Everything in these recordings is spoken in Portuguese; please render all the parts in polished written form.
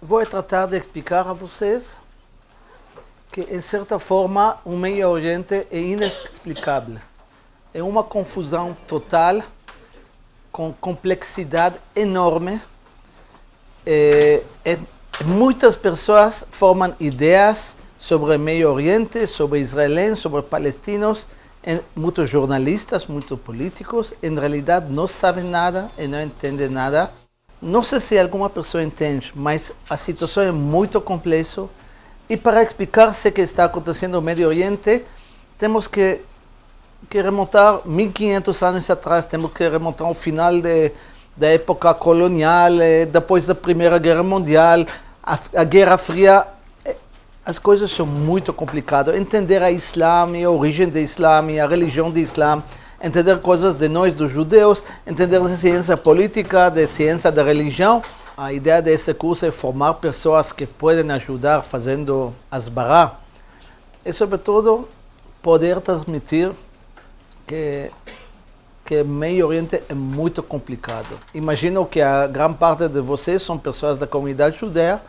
Vou tratar de explicar a vocês que, em certa forma, o Meio Oriente é inexplicável. É uma confusão total, com complexidade enorme. Muitas pessoas formam ideias sobre o Meio Oriente, sobre israelenses, sobre palestinos. Muitos jornalistas, muitos políticos, em realidade não sabem nada e não entendem nada. Não sei se alguma pessoa entende, mas a situação é muito complexa. E para explicar o que está acontecendo no Médio Oriente, temos que remontar 1500 anos atrás, temos que remontar ao final da época colonial, depois da Primeira Guerra Mundial, a Guerra Fria. As coisas são muito complicadas. Entender a Islã, a origem do Islã, a religião do Islã, entender coisas de nós, dos judeus, entender a ciência política, a ciência da religião. A ideia deste curso é formar pessoas que podem ajudar fazendo asbará e, sobretudo, poder transmitir que o Meio Oriente é muito complicado. Imagino que a grande parte de vocês são pessoas da comunidade judeia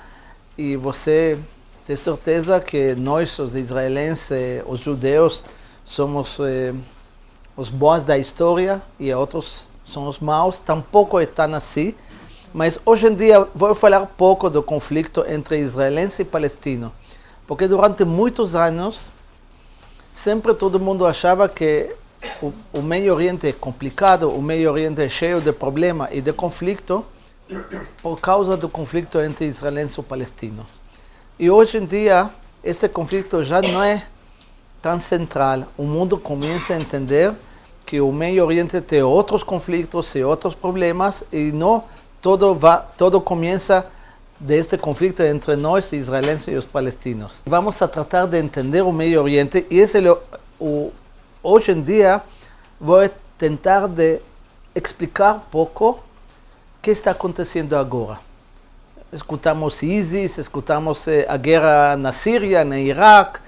e você tem certeza que nós, os israelenses, os judeus, somos os bons da história e outros são os maus. Tampouco é tão assim. Mas hoje em dia vou falar um pouco do conflito entre israelenses e palestinos. Porque durante muitos anos, sempre todo mundo achava que o Meio Oriente é complicado, o Meio Oriente é cheio de problemas e de conflito por causa do conflito entre israelenses e palestinos. E hoje em dia, esse conflito já não é tão central. O mundo começa a entender que o Meio Oriente tem outros conflitos e outros problemas e não todo começa deste conflito entre nós, israelenses e os palestinos. Vamos a tratar de entender o Meio Oriente e hoje em dia vou tentar de explicar um pouco o que está acontecendo agora. Escutamos ISIS, escutamos a guerra na Síria, no Iraque,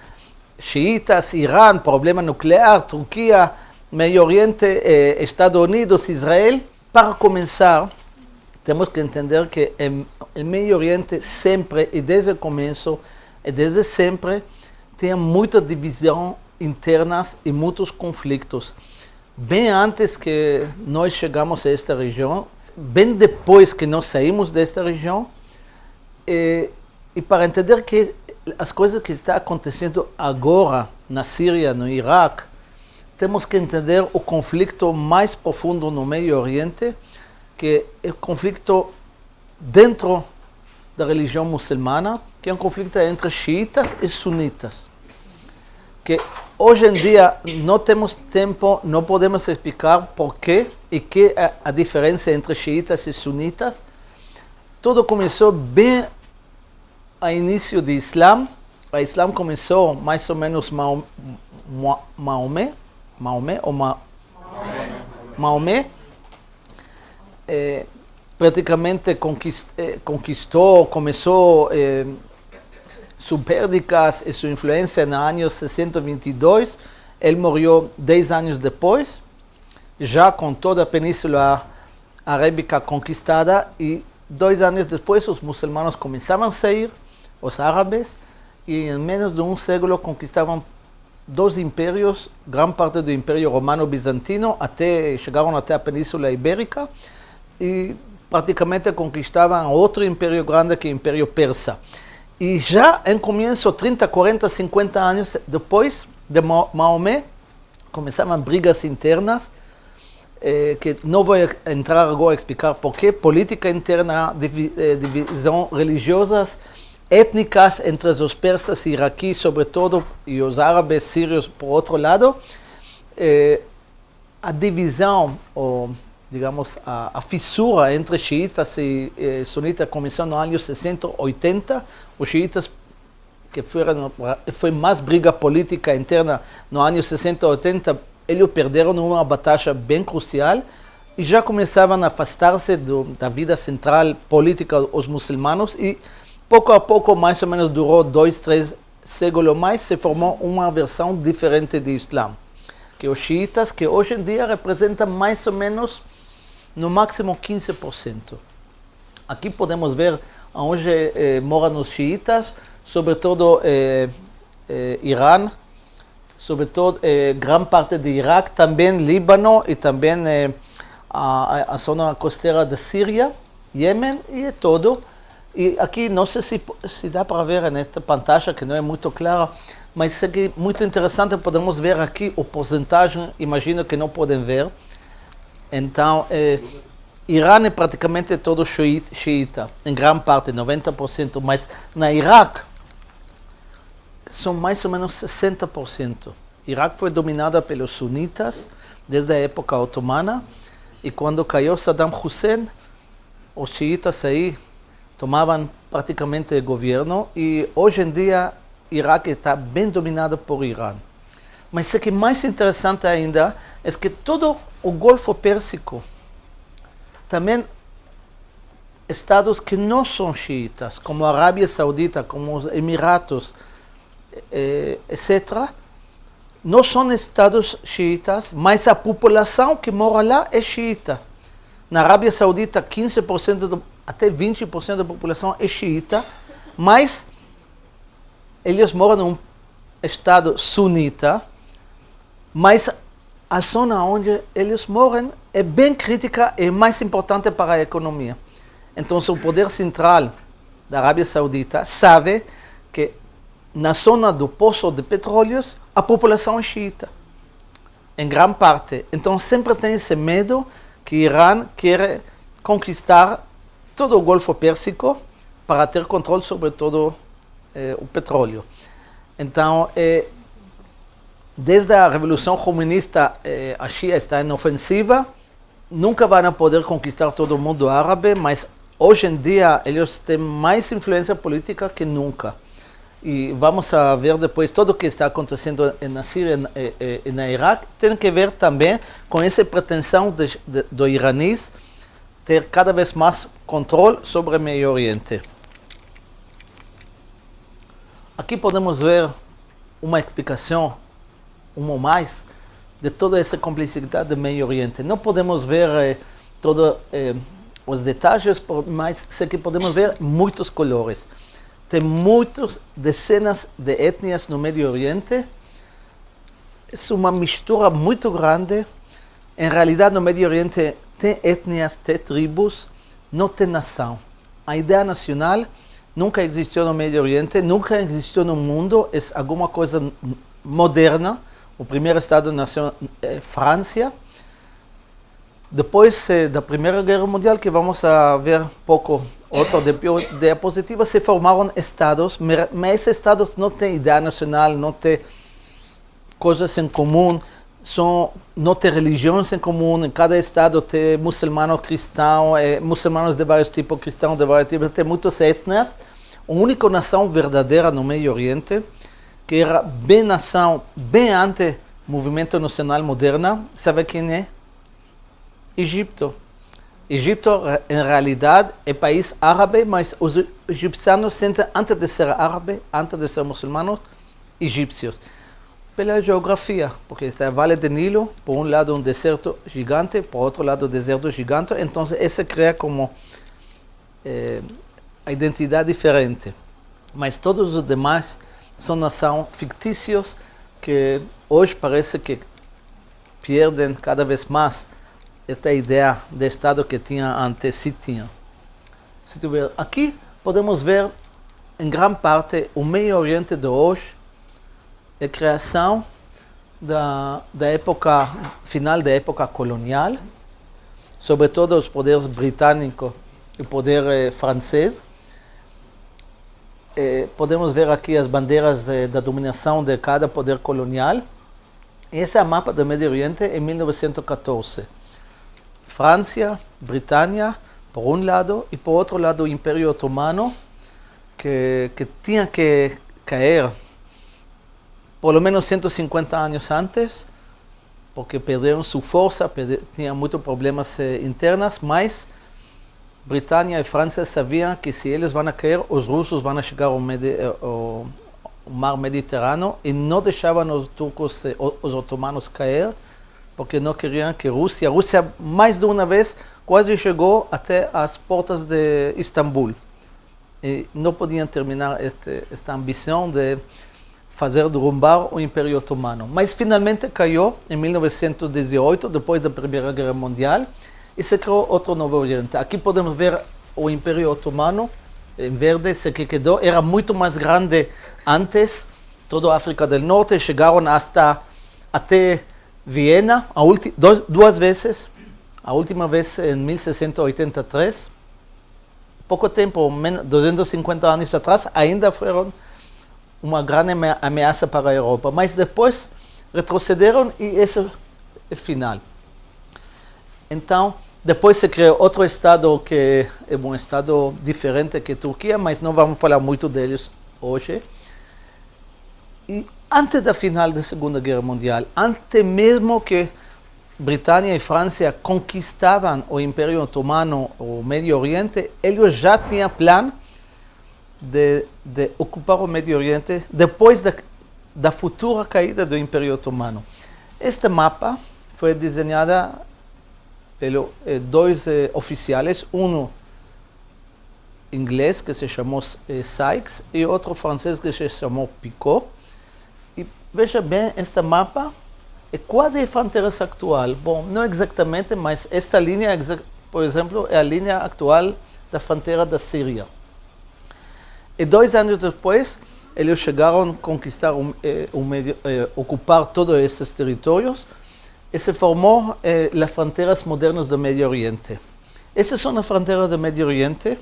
xiitas, Irã, problema nuclear, Turquia, Meio Oriente, Estados Unidos, Israel. Para começar, temos que entender que o Meio Oriente sempre, e desde o começo, e desde sempre, tem muita divisão internas e muitos conflitos. Bem antes que nós chegamos a esta região, bem depois que nós saímos desta região, e para entender que as coisas que estão acontecendo agora na Síria, no Iraque, temos que entender o conflito mais profundo no Meio Oriente, que é o conflito dentro da religião muçulmana, que é um conflito entre xiitas e sunitas. Que hoje em dia não temos tempo, não podemos explicar por quê e que é a diferença entre xiitas e sunitas. Tudo começou bem ao início do Islã. O Islã começou mais ou menos Maomé. Praticamente conquistou, começou suas pérdidas e sua influência no ano 622. Ele morreu 10 anos depois, já com toda a Península Arábica conquistada, e 2 anos depois os muçulmanos começavam a sair, os árabes, e em menos de um século conquistavam 2 impérios, grande parte do Império Romano-Bizantino, chegaram até a Península Ibérica, e praticamente conquistavam outro império grande, que é o Império Persa. E já em começo, 30, 40, 50 anos depois de Maomé, começavam brigas internas, que não vou entrar agora a explicar porquê, política interna, divisão religiosas, étnicas entre os persas e iraquis, sobretudo, e os árabes sírios, por outro lado. A divisão, digamos, a fissura entre xiitas e sunitas começou no ano 680. Os xiitas, que foi mais briga política interna no ano 680, eles perderam numa batalha bem crucial e já começavam a afastar-se da vida central política dos muçulmanos, e pouco a pouco, mais ou menos durou 2, 3 séculos mais, se formou uma versão diferente do Islã, que os xiitas, que hoje em dia representam mais ou menos no máximo 15%. Aqui podemos ver onde moram os xiitas, sobretudo Irã, sobretudo grande parte de Iraque, também Líbano e também a zona costeira da Síria, Iêmen e todo. E aqui, não sei se dá para ver nesta pantalla, que não é muito clara, mas é que muito interessante, podemos ver aqui a porcentagem, imagino que não podem ver. Então, Irã é praticamente todo xiita, em grande parte, 90%, mas na Iraque são mais ou menos 60%. Iraque foi dominada pelos sunitas desde a época otomana, e quando caiu Saddam Hussein, os xiitas aí tomavam praticamente o governo, e hoje em dia Iraque está bem dominado por Irã. Mas o que é mais interessante ainda é que todo o Golfo Pérsico, também estados que não são xiitas, como a Arábia Saudita, como os Emiratos, etc., não são estados xiitas, mas a população que mora lá é xiita. Na Arábia Saudita, 15% até 20% da população é xiita, mas eles moram num estado sunita, mas a zona onde eles moram é bem crítica e mais importante para a economia. Então, o poder central da Arábia Saudita sabe que na zona do poço de petróleos, a população é xiita, em grande parte. Então, sempre tem esse medo que Irã quer conquistar todo o Golfo Pérsico para ter controle sobre todo o petróleo. Então, desde a Revolução Comunista, a Shia está em ofensiva. Nunca vão poder conquistar todo o mundo árabe, mas hoje em dia eles têm mais influência política que nunca. E vamos ver depois tudo o que está acontecendo na Síria e na Iraque. Tem que ver também com essa pretensão do iraníes ter cada vez mais controle sobre o Meio Oriente. Aqui podemos ver uma explicação, uma mais, de toda essa complexidade do Meio Oriente. Não podemos ver todos os detalhes, mas sei que podemos ver muitos colores. Tem muitas dezenas de etnias no Medio Oriente. É uma mistura muito grande. Em realidade, no Medio Oriente tem etnias, tem tribos, não tem nação. A ideia nacional nunca existiu no Medio Oriente, nunca existiu no mundo. É alguma coisa moderna. O primeiro Estado-nação é França. Depois da Primeira Guerra Mundial, que vamos ver pouco outra diapositiva, se formaram estados, mas esses estados não têm ideia nacional, não têm coisas em comum, não têm religiões em comum. Em cada estado tem muçulmano, cristão, muçulmanos de vários tipos, cristãos de vários tipos, tem muitas etnias. A única nação verdadeira no Meio Oriente, que era bem nação, bem antes do movimento nacional moderno, sabe quem é? Egito. Egito, em realidade, é país árabe, mas os egipcianos sentem, antes de ser árabe, antes de ser muçulmanos, egípcios. Pela geografia, porque está o Vale do Nilo, por um lado um deserto gigante, por outro lado um deserto gigante, então esse cria como a identidade diferente. Mas todos os demais são nações fictícios que hoje parece que perdem cada vez mais esta ideia de Estado que tinha antes, se tinha. Aqui podemos ver, em grande parte, o Meio Oriente de hoje, a criação da época, final da época colonial, sobretudo os poderes britânicos e o poder francês. Podemos ver aqui as bandeiras da dominação de cada poder colonial. Esse é o mapa do Medio Oriente em 1914. França, Britânia, por um lado, e por outro lado o Império Otomano, que tinha que cair por lo menos 150 anos antes, porque perderam sua força, tinham muitos problemas internos, mas Britânia e França sabiam que se eles vão cair, os russos vão chegar ao mar Mediterrâneo e não deixavam os turcos, os otomanos cair, porque não queriam que Rússia mais de uma vez quase chegou até as portas de Istambul. e não podiam terminar esta ambição de fazer derrubar o Império Otomano. Mas finalmente caiu em 1918, depois da Primeira Guerra Mundial, e se criou outro Novo Oriente. Aqui podemos ver o Império Otomano, em verde, se que quedou, era muito mais grande antes, toda a África do Norte, chegaram até Viena, duas vezes, a última vez em 1683, pouco tempo, 250 anos atrás, ainda foram uma grande ameaça para a Europa, mas depois retrocederam e esse é o final. Então, depois se criou outro estado que é um estado diferente que a Turquia, mas não vamos falar muito deles hoje. E antes da final da Segunda Guerra Mundial, antes mesmo que Britânia e França conquistavam o Império Otomano, o Médio Oriente, eles já tinham plano de ocupar o Médio Oriente depois da futura caída do Império Otomano. Este mapa foi desenhado pelos dois oficiais, um inglês que se chamou Sykes e outro francês que se chamou Picot. E veja bem, este mapa é quase a fronteira atual. Bom, não exatamente, mas esta linha, por exemplo, é a linha atual da fronteira da Síria. E 2 anos depois, eles chegaram a conquistar, ocupar todos estes territórios e se formou as fronteiras modernas do Médio Oriente. Essas são as fronteiras do Médio Oriente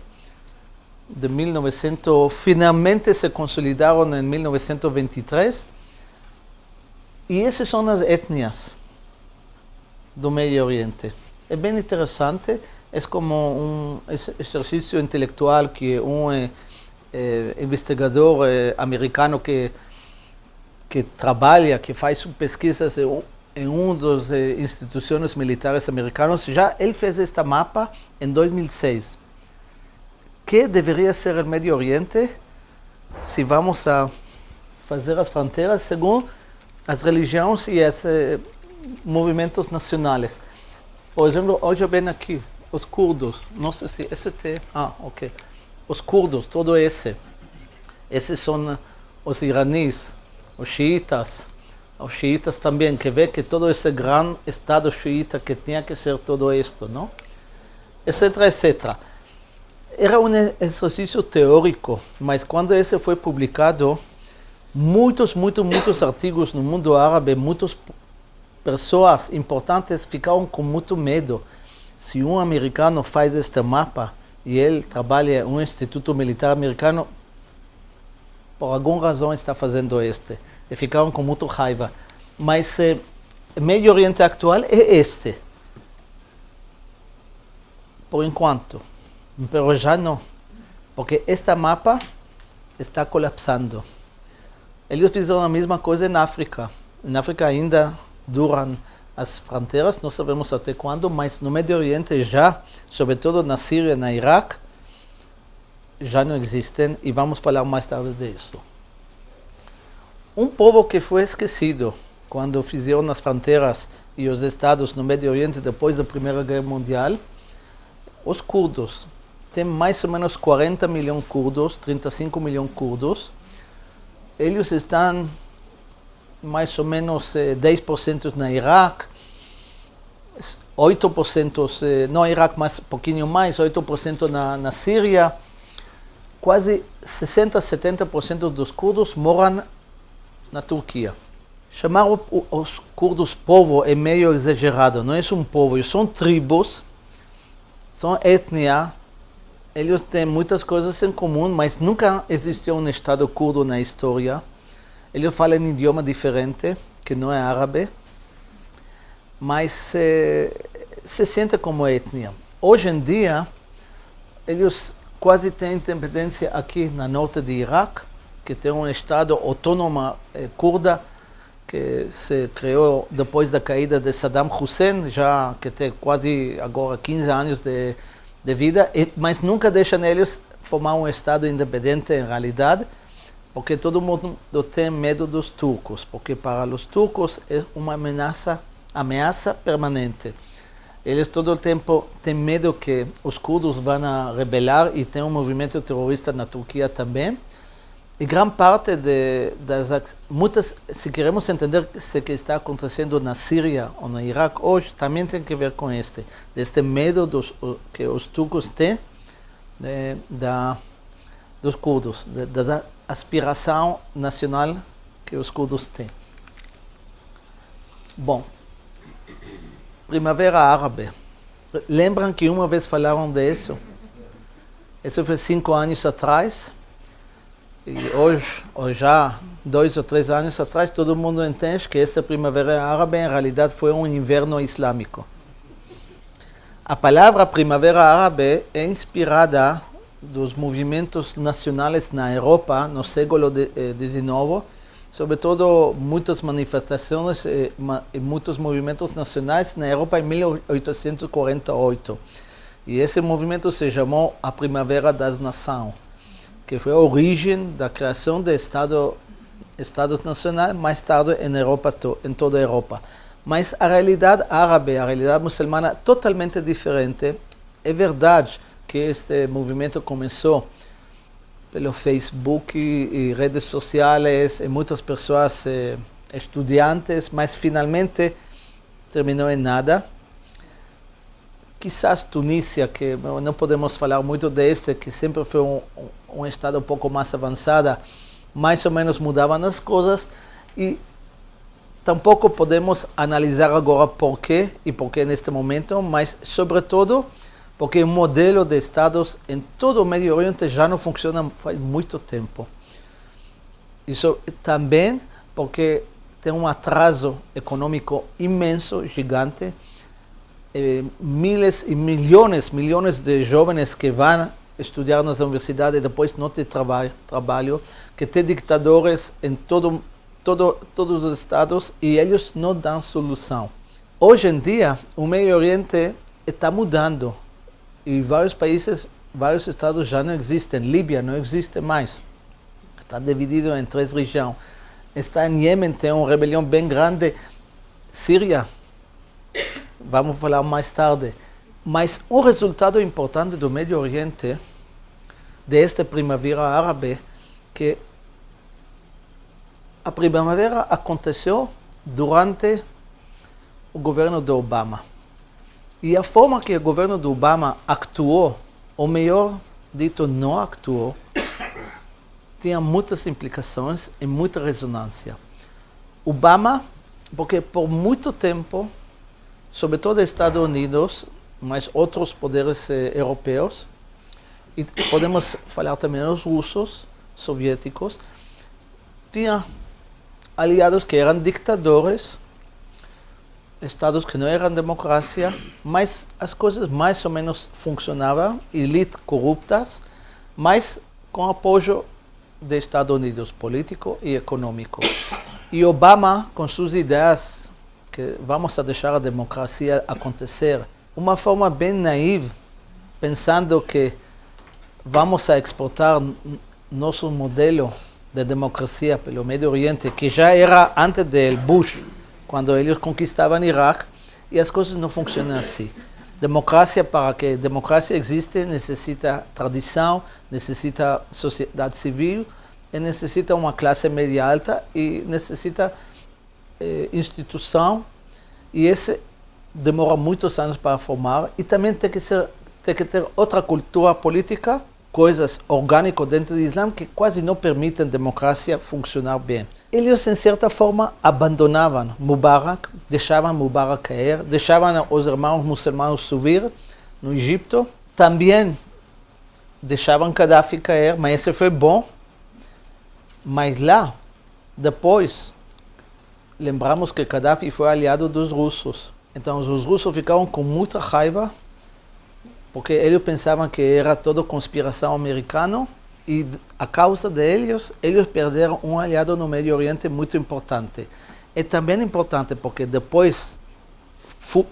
de 1900, finalmente se consolidaram em 1923. E essas são as etnias do Médio Oriente. É bem interessante, é como um exercício intelectual que investigador americano que trabalha, que faz pesquisas em uma das instituições militares americanas, já ele fez este mapa em 2006. Que deveria ser o Médio Oriente se vamos a fazer as fronteiras segundo as religiões e os movimentos nacionais. Por exemplo, hoje vem aqui os curdos, não sei se esse tem, ok. Os curdos, todo esse. Esses são os iraníes, os xiitas também, que vê que todo esse grande estado xiita que tinha que ser todo isto, não? Etc, etc. Era um exercício teórico, mas quando esse foi publicado, muitos artigos no mundo árabe, muitas pessoas importantes ficaram com muito medo. Se um americano faz este mapa e ele trabalha em um instituto militar americano, por alguma razão está fazendo este. E ficaram com muita raiva. Mas o Médio Oriente atual é este. Por enquanto. Mas já não. Porque este mapa está colapsando. Eles fizeram a mesma coisa na África. Na África ainda duram as fronteiras, não sabemos até quando, mas no Médio Oriente já, sobretudo na Síria e na Iraque, já não existem e vamos falar mais tarde disso. Um povo que foi esquecido quando fizeram as fronteiras e os estados no Médio Oriente depois da Primeira Guerra Mundial, os curdos. Tem mais ou menos 40 milhões de curdos, 35 milhões de curdos. Eles estão mais ou menos 10% na Iraque, 8% no Iraque, mas um pouquinho mais, 8% na Síria. Quase 60%, 70% dos curdos moram na Turquia. Chamar os curdos povo é meio exagerado, não é um povo, são tribos, são etnia. Eles têm muitas coisas em comum, mas nunca existiu um estado curdo na história. Eles falam um idioma diferente, que não é árabe, mas se sentem como etnia. Hoje em dia, eles quase têm independência aqui no norte do Iraque, que tem um estado autônomo curda, que se criou depois da caída de Saddam Hussein, já que tem quase agora 15 anos de vida, mas nunca deixam eles formar um estado independente em realidade, porque todo mundo tem medo dos turcos, porque para os turcos é uma ameaça permanente. Eles todo o tempo têm medo que os curdos vão a rebelar e tem um movimento terrorista na Turquia também. E grande parte se queremos entender o que está acontecendo na Síria ou no Iraque hoje, também tem que ver com deste medo que os turcos têm dos curdos, da aspiração nacional que os curdos têm. Bom, Primavera Árabe. Lembram que uma vez falaram disso? Isso foi 5 anos atrás. E hoje, ou já 2 ou 3 anos atrás, todo mundo entende que esta Primavera Árabe, em realidade, foi um inverno islâmico. A palavra Primavera Árabe é inspirada dos movimentos nacionais na Europa no século XIX, sobretudo muitas manifestações e muitos movimentos nacionais na Europa em 1848. E esse movimento se chamou a Primavera das Nações, que foi a origem da criação de Estados nacionais, mais tarde em toda a Europa. Mas a realidade árabe, a realidade muçulmana, é totalmente diferente. É verdade que este movimento começou pelo Facebook e redes sociais, e muitas pessoas, estudantes, mas finalmente terminou em nada. Quizás Tunísia, que não podemos falar muito deste, que sempre foi um estado um pouco mais avançado, mais ou menos mudavam as coisas, e tampouco podemos analisar agora por quê e por que neste momento, mas sobretudo porque o modelo de estados em todo o Médio Oriente já não funciona faz muito tempo. Isso também porque tem um atraso econômico imenso, gigante, milhares e milhões de jovens que vão estudar nas universidades e depois não têm trabalho, que tem dictadores em todos os estados e eles não dão solução. Hoje em dia, o Medio Oriente está mudando e vários estados já não existem. Líbia não existe mais. Está dividido em 3 regiões. Está em Iêmen, tem uma rebelião bem grande. Síria, vamos falar mais tarde. Mas um resultado importante do Médio Oriente, desta Primavera Árabe, que a Primavera aconteceu durante o governo de Obama. E a forma que o governo de Obama actuou, ou melhor dito, não actuou, tinha muitas implicações e muita ressonância. Obama, porque por muito tempo, sobretudo os Estados Unidos, mas outros poderes europeus, e podemos falar também dos russos, soviéticos, tinha aliados que eram ditadores, estados que não eram democracia, mas as coisas mais ou menos funcionavam, elites corruptas, mas com apoio dos Estados Unidos, político e econômico. E Obama, com suas ideias, que vamos a deixar a democracia acontecer, uma forma bem naiva, pensando que vamos a exportar nosso modelo de democracia pelo Médio Oriente, que já era antes de Bush, quando eles conquistavam Iraque, e as coisas não funcionam assim. Democracia, para que democracia exista, necessita tradição, necessita sociedade civil, e necessita uma classe média alta, e necessita instituição, e esse demora muitos anos para formar, e também tem que ter outra cultura política, coisas orgânicas dentro do Islã que quase não permitem a democracia funcionar bem. Eles, em certa forma, abandonavam Mubarak, deixavam Mubarak cair, deixavam os irmãos muçulmanos subir no Egito, também deixavam Gaddafi cair, mas esse foi bom. Mas lá, depois, lembramos que Gaddafi foi aliado dos russos. Então, os russos ficaram com muita raiva, porque eles pensavam que era toda conspiração americana, e a causa deles, eles perderam um aliado no Médio Oriente muito importante. É também importante porque depois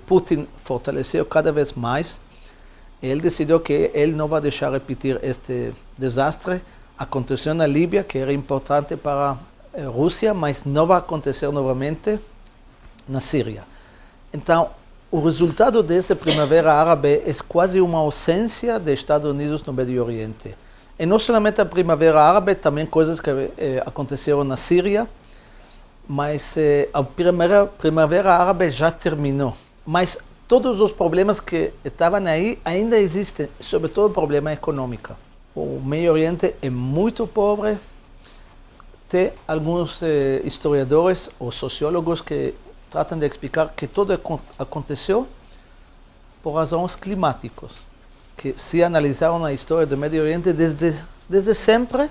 Putin fortaleceu cada vez mais, ele decidiu que ele não vai deixar repetir este desastre. Aconteceu na Líbia, que era importante para a Rússia, mas não vai acontecer novamente na Síria. Então, o resultado desta primavera árabe é quase uma ausência dos Estados Unidos no Médio Oriente. E não somente a primavera árabe, também coisas que aconteceram na Síria, mas a primavera árabe já terminou. Mas todos os problemas que estavam aí ainda existem, sobretudo o problema econômico. O Meio Oriente é muito pobre. Tem alguns historiadores ou sociólogos que tratam de explicar que tudo aconteceu por razões climáticas, que se analisaram na história do Médio Oriente desde sempre.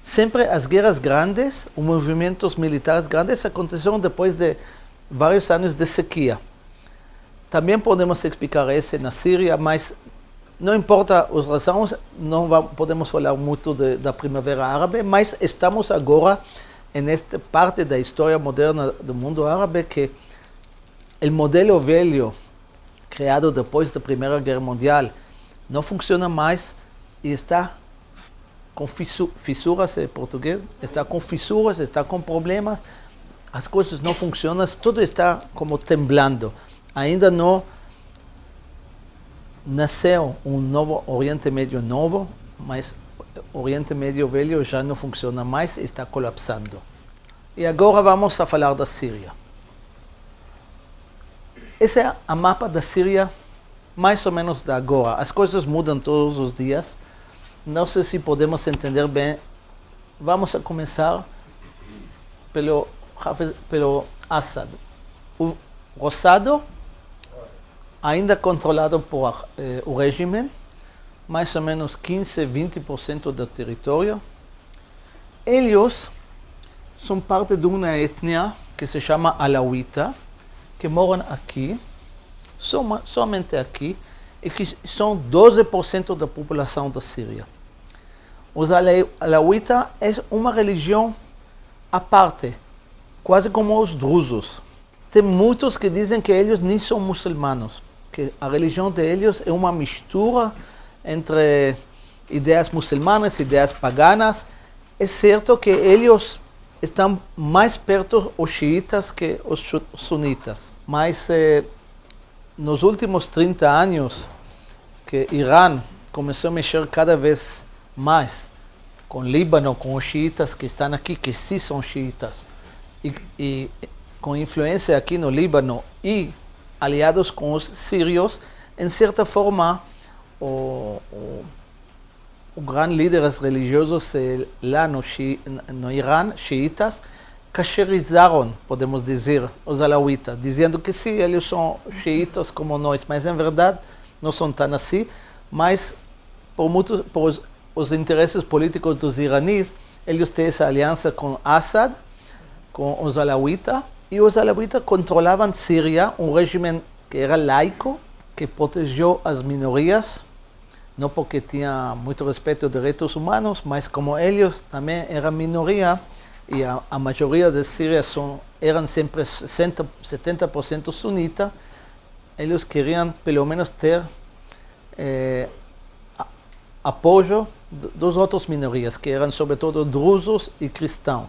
Sempre as guerras grandes, os movimentos militares grandes aconteceram depois de vários anos de sequia. Também podemos explicar isso na Síria, mas não importa as razões, não podemos falar muito da primavera árabe, mas estamos agora nesta parte da história moderna do mundo árabe que o modelo velho, criado depois da Primeira Guerra Mundial, não funciona mais e está com fissuras em português, está com fissuras, está com problemas, as coisas não funcionam, tudo está como temblando. Ainda não nasceu um novo Oriente Médio novo, mas o Oriente Médio velho já não funciona mais, está colapsando. E agora vamos a falar da Síria. Esse é a mapa da Síria, mais ou menos de agora. As coisas mudam todos os dias. Não sei se podemos entender bem. Vamos a começar pelo Assad. O rosado, ainda controlado por o regime, mais ou menos 15-20% do território. Eles são parte de uma etnia que se chama Alawita, que moram aqui, somente aqui, e que são 12% da população da Síria. Os Alawita é uma religião à parte, quase como os drusos. Tem muitos que dizem que eles nem são muçulmanos, que a religião deles é uma mistura entre ideias muçulmanas e ideias paganas. É certo que eles estão mais perto os xiitas que os sunitas, mas nos últimos 30 anos que Irã começou a mexer cada vez mais com o Líbano, com os xiitas que estão aqui, que sim são xiitas, e com influência aqui no Líbano e aliados com os sírios, em certa forma, os grandes líderes religiosos lá no Irã, xiitas, cacherizaram, podemos dizer, os alawitas, dizendo que sim, eles são xiitas como nós, mas em verdade não são tão assim, mas por os interesses políticos dos iraníes, eles têm essa aliança com Assad, com os alawitas, e os alawitas controlavam Síria, um regime que era laico, que protegeu as minorias, não porque tinha muito respeito aos direitos humanos, mas como eles também eram minoria, e a maioria da Síria eram sempre 70% sunita, eles queriam pelo menos ter apoio das outras minorias, que eram sobretudo drusos e cristãos.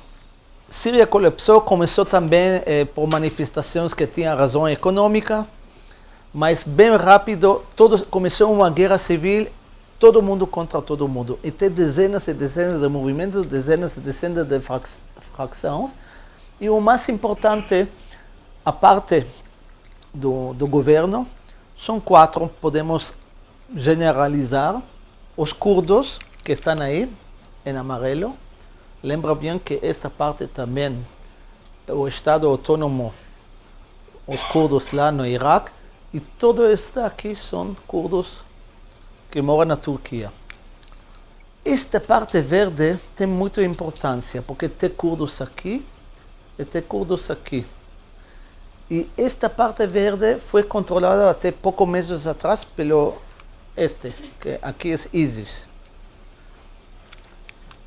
Síria colapsou, começou também por manifestações que tinham razão econômica, mas bem rápido começou uma guerra civil, todo mundo contra todo mundo. E tem dezenas e dezenas de movimentos, dezenas e dezenas de facções. E o mais importante, a parte do governo, são 4, podemos generalizar. Os curdos, que estão aí, em amarelo. Lembra bem que esta parte também é o Estado autônomo, os curdos lá no Iraque, e todo isso aqui são curdos que moram na Turquia. Esta parte verde tem muita importância, porque tem curdos aqui e tem curdos aqui. E esta parte verde foi controlada até poucos meses atrás pelo que aqui é ISIS.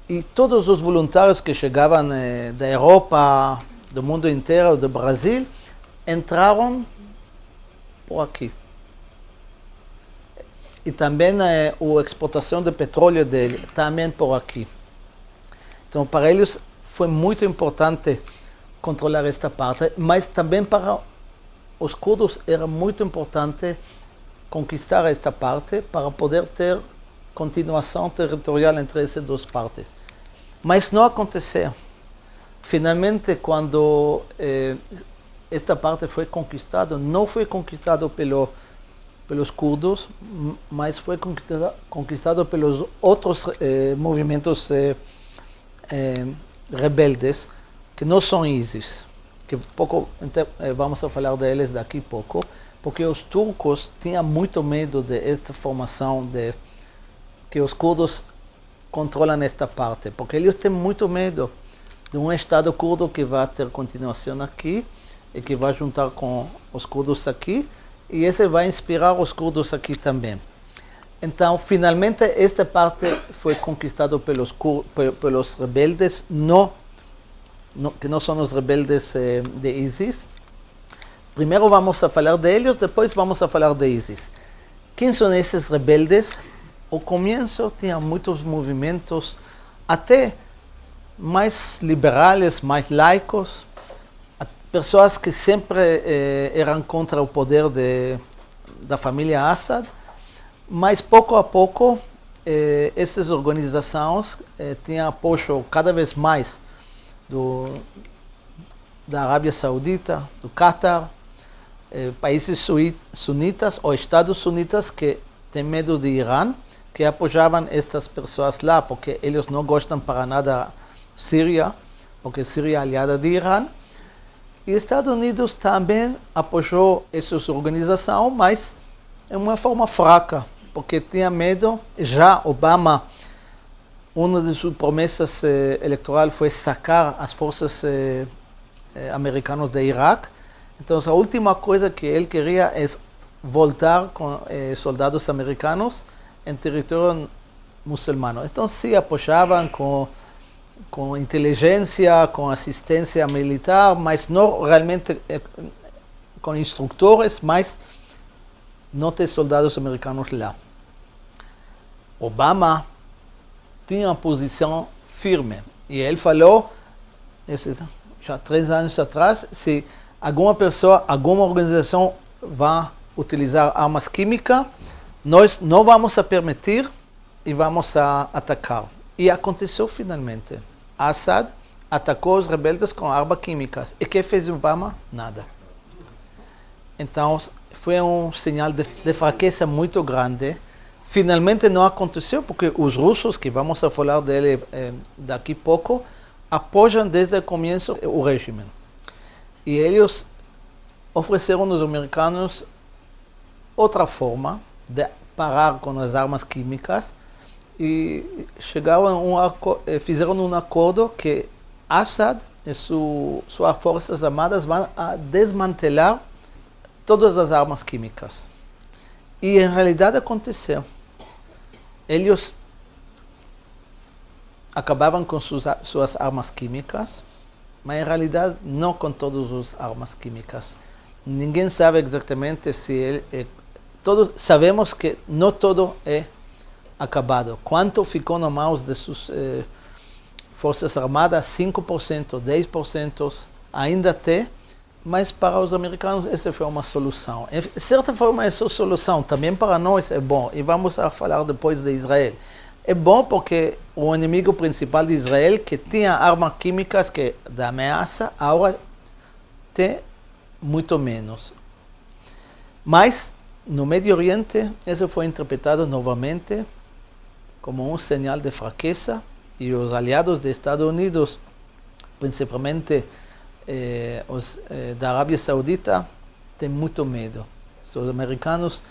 E todos os voluntários que chegavam da Europa, do mundo inteiro, do Brasil, entraram por aqui. E também a exportação de petróleo dele, também por aqui. Então, para eles foi muito importante controlar esta parte, mas também para os curdos era muito importante conquistar esta parte para poder ter continuação territorial entre essas duas partes. Mas não aconteceu. Finalmente, quando esta parte foi conquistada, não foi conquistado pelos curdos, mas foi conquistado pelos outros movimentos rebeldes, que não são ISIS, que pouco vamos a falar deles daqui a pouco, porque os turcos tinham muito medo desta formação de que os curdos controlam esta parte, porque eles têm muito medo de um Estado curdo que vai ter continuação aqui e que vai juntar com os curdos aqui, e esse vai inspirar os curdos aqui também. Então, finalmente, esta parte foi conquistada pelos rebeldes, que não são os rebeldes de ISIS. Primeiro vamos a falar deles, depois vamos a falar de ISIS. Quem são esses rebeldes? Ao começo tinha muitos movimentos, até mais liberais, mais laicos, pessoas que sempre eram contra o poder da família Assad, mas pouco a pouco essas organizações tinham apoio cada vez mais da Arábia Saudita, do Qatar, países sunitas ou estados sunitas que têm medo de Irã, que apoiavam estas pessoas lá, porque eles não gostam para nada Síria, porque Síria é aliada de Irã. E os Estados Unidos também apoiou essas organizações, mas de uma forma fraca, porque tinha medo. Já Obama, uma de suas promessas eleitorais foi sacar as forças americanas do Iraque. Então, a última coisa que ele queria é voltar com soldados americanos em território muçulmano. Então, se apoiavam com inteligência, com assistência militar, mas não realmente com instrutores, mas não ter soldados americanos lá. Obama tinha uma posição firme, e ele falou, já 3 anos atrás, se alguma pessoa, alguma organização vai utilizar armas químicas, nós não vamos a permitir e vamos a atacar. E aconteceu finalmente. Assad atacou os rebeldes com armas químicas. E o que fez Obama? Nada. Então, foi um sinal de fraqueza muito grande. Finalmente não aconteceu, porque os russos, que vamos a falar dele daqui a pouco, apoiam desde o começo o regime. E eles ofereceram aos americanos outra forma de parar com as armas químicas, e fizeram um acordo que Assad e suas forças armadas vão desmantelar todas as armas químicas. E em realidade aconteceu. Eles acabavam com suas armas químicas, mas em realidade não com todas as armas químicas. Ninguém sabe exatamente se todos sabemos que não todo é acabado. Quanto ficou nas mãos de suas forças armadas? 5%, 10%, ainda tem, mas para os americanos essa foi uma solução. De certa forma, essa solução também para nós é bom, e vamos a falar depois de Israel. É bom porque o inimigo principal de Israel, que tinha armas químicas que da ameaça, agora tem muito menos. Mas no Médio Oriente, isso foi interpretado novamente como um sinal de fraqueza, e os aliados dos Estados Unidos, principalmente os da Arábia Saudita, têm muito medo. Os americanos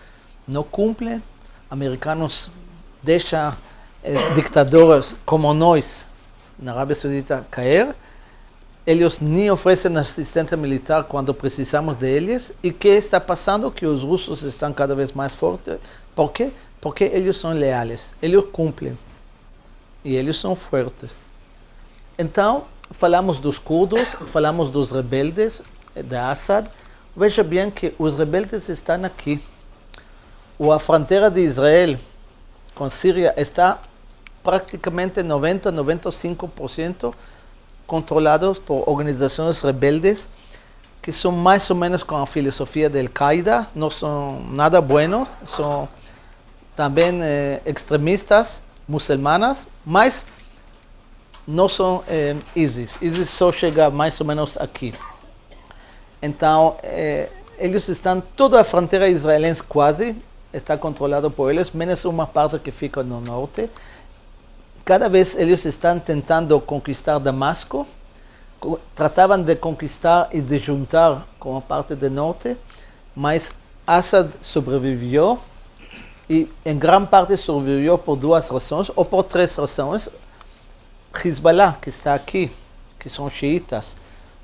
não cumprem, americanos deixam ditadores como nós na Arábia Saudita cair, eles nem oferecem assistência militar quando precisamos deles. E o que está passando? Que os russos estão cada vez mais fortes. Por quê? Porque eles são leais, eles cumprem e eles são fortes. Então, falamos dos curdos, falamos dos rebeldes de Assad. Veja bem que os rebeldes estão aqui. A fronteira de Israel com Síria está praticamente 90-95% controlados por organizações rebeldes que são mais ou menos com a filosofia da Al-Qaeda, não são nada buenos, são também extremistas muçulmanas, mas não são ISIS. ISIS só chega mais ou menos aqui. Então, eles estão, toda a fronteira israelense quase está controlada por eles, menos uma parte que fica no norte. Cada vez eles estão tentando conquistar Damasco, tratavam de conquistar e de juntar com a parte do norte, mas Assad sobreviveu e em grande parte sobreviveu por duas razões, ou por três razões. Hezbollah, que está aqui, que são xiitas,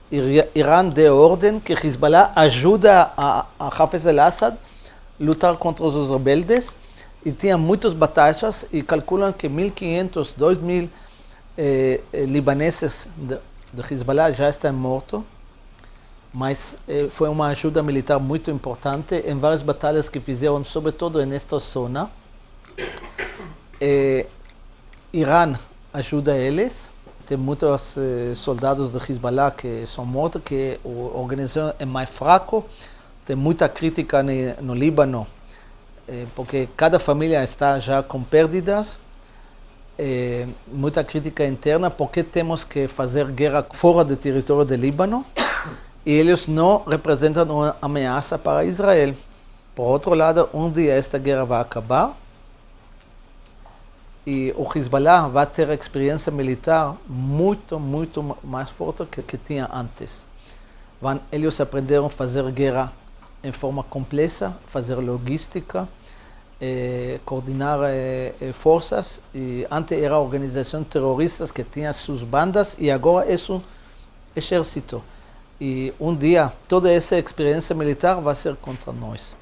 Irã deu ordem que Hezbollah ajuda a Hafez al-Assad a lutar contra os rebeldes, e tinha muitas batalhas, e calculam que 1.500, 2.000 libaneses de Hezbollah já estão mortos, mas foi uma ajuda militar muito importante em várias batalhas que fizeram, sobretudo nesta zona. Irã ajuda eles. Tem muitos soldados de Hezbollah que são mortos, que a organização é mais fraca. Tem muita crítica no Líbano, porque cada família está já com perdas. Muita crítica interna, porque temos que fazer guerra fora do território do Líbano, e eles não representam uma ameaça para Israel. Por outro lado, um dia esta guerra vai acabar, e o Hezbollah vai ter experiência militar muito mais forte que tinha antes. Eles aprenderam a fazer guerra em forma complexa, fazer logística, coordenar forças. E antes era organização terroristas que tinha suas bandas, e agora é um exército. E um dia toda essa experiência militar vai ser contra nós.